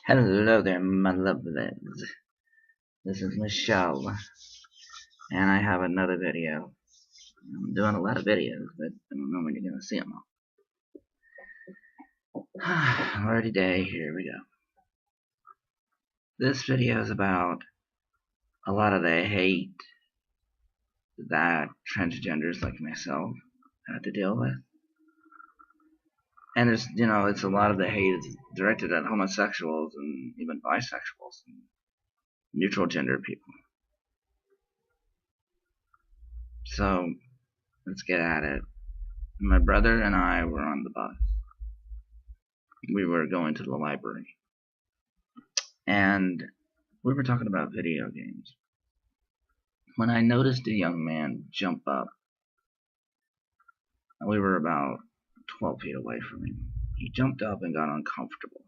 Hello there, my lovelies. This is Michelle, and I have another video. I'm doing a lot of videos, but I don't know when you're going to see them all. Alrighty day, here we go. This video is about a lot of the hate that transgenders like myself had to deal with. And it's a lot of the hate is directed at homosexuals and even bisexuals and neutral gender people. So, let's get at it. My brother and I were on the bus. We were going to the library. And we were talking about video games. When I noticed a young man jump up, we were about 12 feet away from him. He jumped up and got uncomfortable.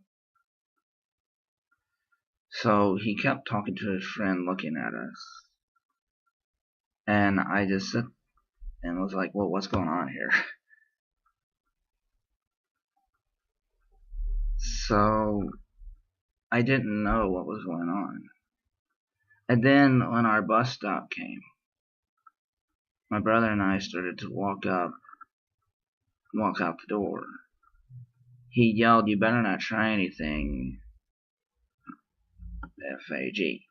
So he kept talking to his friend looking at us. And I just sat and was like, well, what's going on here? So I didn't know what was going on. And then when our bus stop came, my brother and I started to walk out the door. He yelled, "You better not try anything, F-A-G."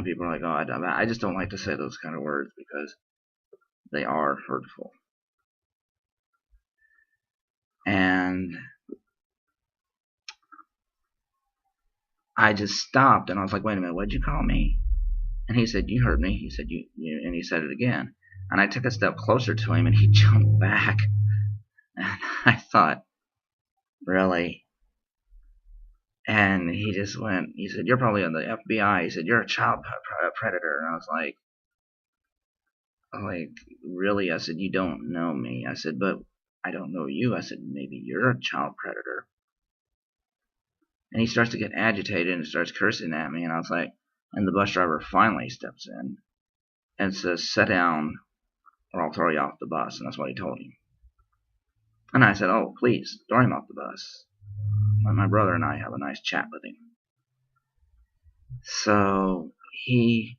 People are like, oh, I just don't like to say those kind of words because they are hurtful. And I just stopped and I was like, wait a minute, what'd you call me? And he said, you heard me. He said, you and he said it again. And I took a step closer to him and he jumped back. And I thought, really? And he just went, he said, you're probably on the FBI. He said, you're a child predator. And I was like, really? I said, you don't know me. I said, but I don't know you. I said, maybe you're a child predator. And he starts to get agitated and starts cursing at me. And I was like, and the bus driver finally steps in and says, sit down or I'll throw you off the bus. And that's what he told him. And I said, oh, please, throw him off the bus. My brother and I have a nice chat with him. So he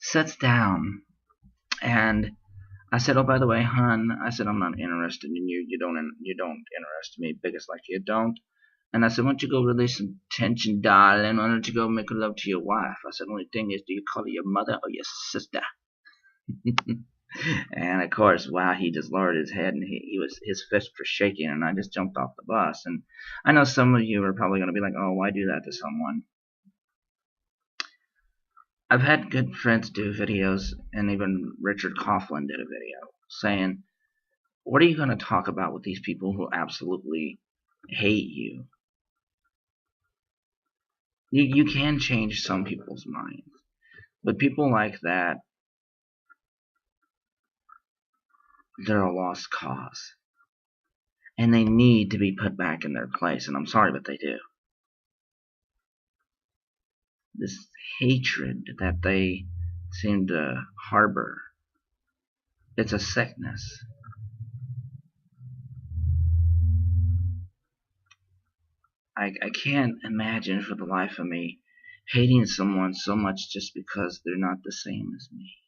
sits down, and I said, oh, by the way, hon, I said, I'm not interested in you. You don't interest me, biggest like you don't. And I said, why don't you go release some tension, darling? Why don't you go make love to your wife? I said, the only thing is, do you call her your mother or your sister? And of course, wow, he just lowered his head and his fists were shaking, and I just jumped off the bus. And I know some of you are probably going to be like, oh, why do that to someone? I've had good friends do videos, and even Richard Coughlin did a video saying, what are you going to talk about with these people who absolutely hate you? You can change some people's minds, but people like that, they're a lost cause. And they need to be put back in their place, and I'm sorry, but they do. This hatred that they seem to harbor, it's a sickness. I can't imagine for the life of me hating someone so much just because they're not the same as me.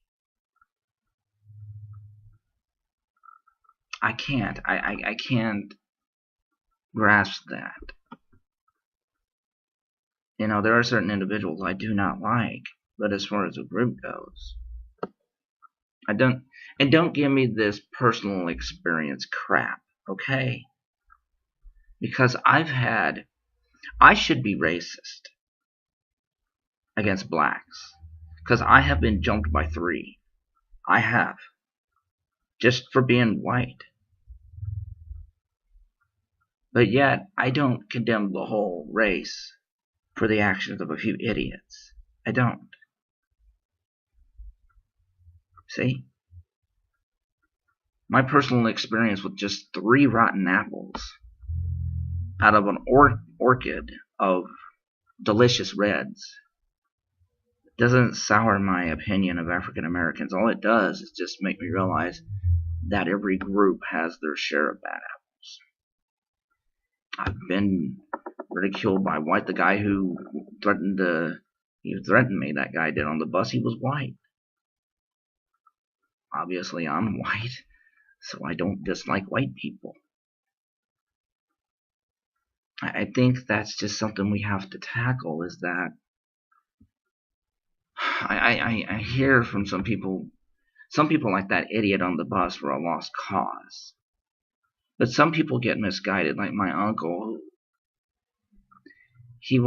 I can't. I can't grasp that. You know, there are certain individuals I do not like, but as far as a group goes, I don't. And don't give me this personal experience crap, okay? Because I should be racist against blacks. Because I have been jumped by 3. I have. Just for being white. But yet, I don't condemn the whole race for the actions of a few idiots. I don't. See? My personal experience with just 3 rotten apples out of an orchid of delicious reds doesn't sour my opinion of African Americans. All it does is just make me realize that every group has their share of bad apples. I've been ridiculed by white. The guy who threatened me, that guy did on the bus, he was white. Obviously, I'm white, so I don't dislike white people. I think that's just something we have to tackle, is that I hear from some people like that idiot on the bus for a lost cause. But some people get misguided, like my uncle. He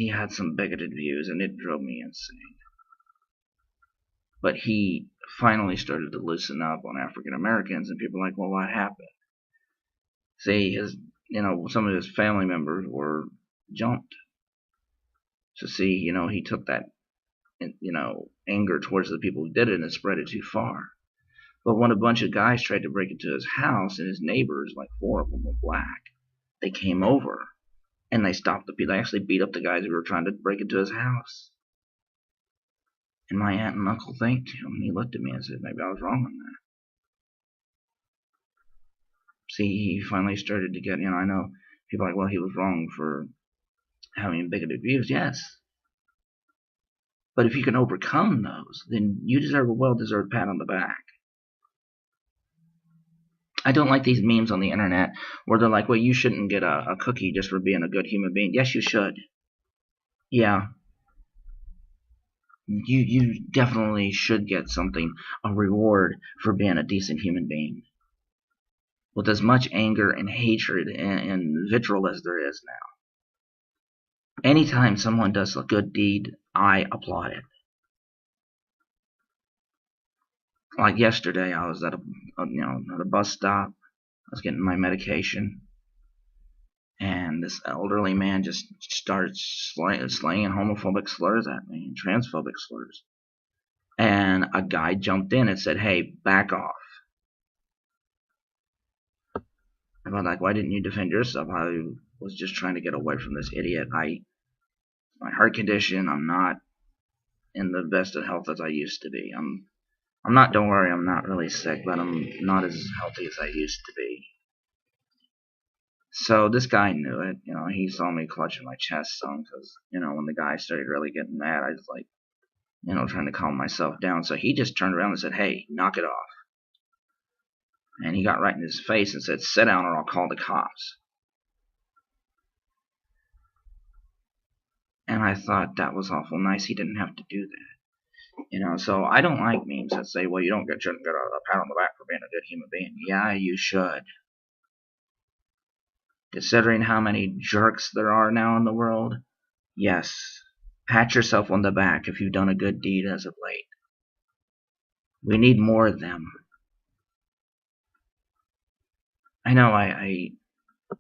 had some bigoted views, and it drove me insane. But he finally started to loosen up on African Americans, and people are like, well, what happened? See, some of his family members were jumped. So see, he took that, anger towards the people who did it and spread it too far. But when a bunch of guys tried to break into his house, and his neighbors, like 4 of them were black, they came over and they stopped the people. They actually beat up the guys who were trying to break into his house. And my aunt and uncle thanked him, and he looked at me and said, maybe I was wrong on that. See, he finally started to get, I know people are like, well, he was wrong for having bigoted views. Yes. But if you can overcome those, then you deserve a well-deserved pat on the back. I don't like these memes on the internet where they're like, well, you shouldn't get a cookie just for being a good human being. Yes, you should. Yeah. You definitely should get something, a reward for being a decent human being. With as much anger and hatred and vitriol as there is now. Anytime someone does a good deed, I applaud it. Like yesterday, I was at a bus stop. I was getting my medication, and this elderly man just starts slaying homophobic slurs at me, and transphobic slurs. And a guy jumped in and said, hey, back off. And I'm like, why didn't you defend yourself? I was just trying to get away from this idiot. My heart condition, I'm not in the best of health as I used to be. I'm not, don't worry, I'm not really sick, but I'm not as healthy as I used to be. So this guy knew it. He saw me clutching my chest some, because, when the guy started really getting mad, I was like, trying to calm myself down. So he just turned around and said, hey, knock it off. And he got right in his face and said, sit down or I'll call the cops. And I thought that was awful nice. He didn't have to do that. So I don't like memes that say, well, you shouldn't get a pat on the back for being a good human being. Yeah, you should. Considering how many jerks there are now in the world, yes, pat yourself on the back if you've done a good deed as of late. We need more of them. I know I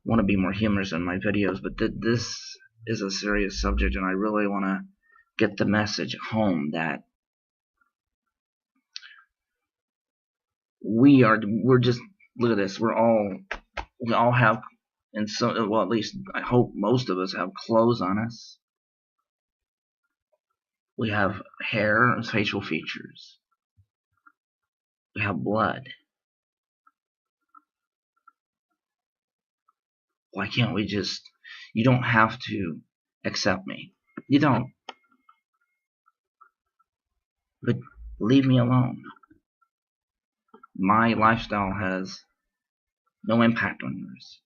want to be more humorous in my videos, but this is a serious subject, and I really want to get the message home that we're just, look at this, we all have, and so, well, at least I hope most of us have clothes on us. We have hair and facial features. We have blood. Why can't we just, you don't have to accept me. You don't. But leave me alone. My lifestyle has no impact on yours.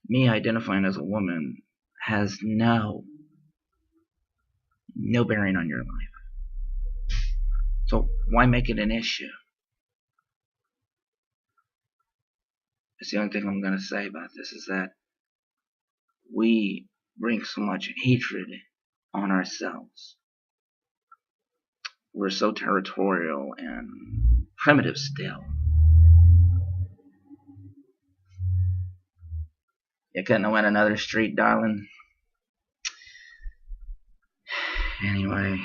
Me identifying as a woman has no bearing on your life. So why make it an issue? That's the only thing I'm going to say about this, is that we bring so much hatred on ourselves. We're so territorial and primitive still. You couldn't win another street, darling. Anyway,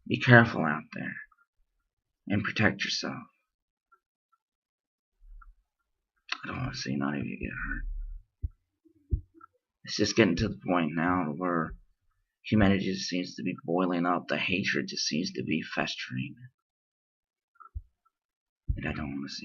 be careful out there and protect yourself. I don't want to see none of you get hurt. It's just getting to the point now where humanity just seems to be boiling up. The hatred just seems to be festering. And I don't want to see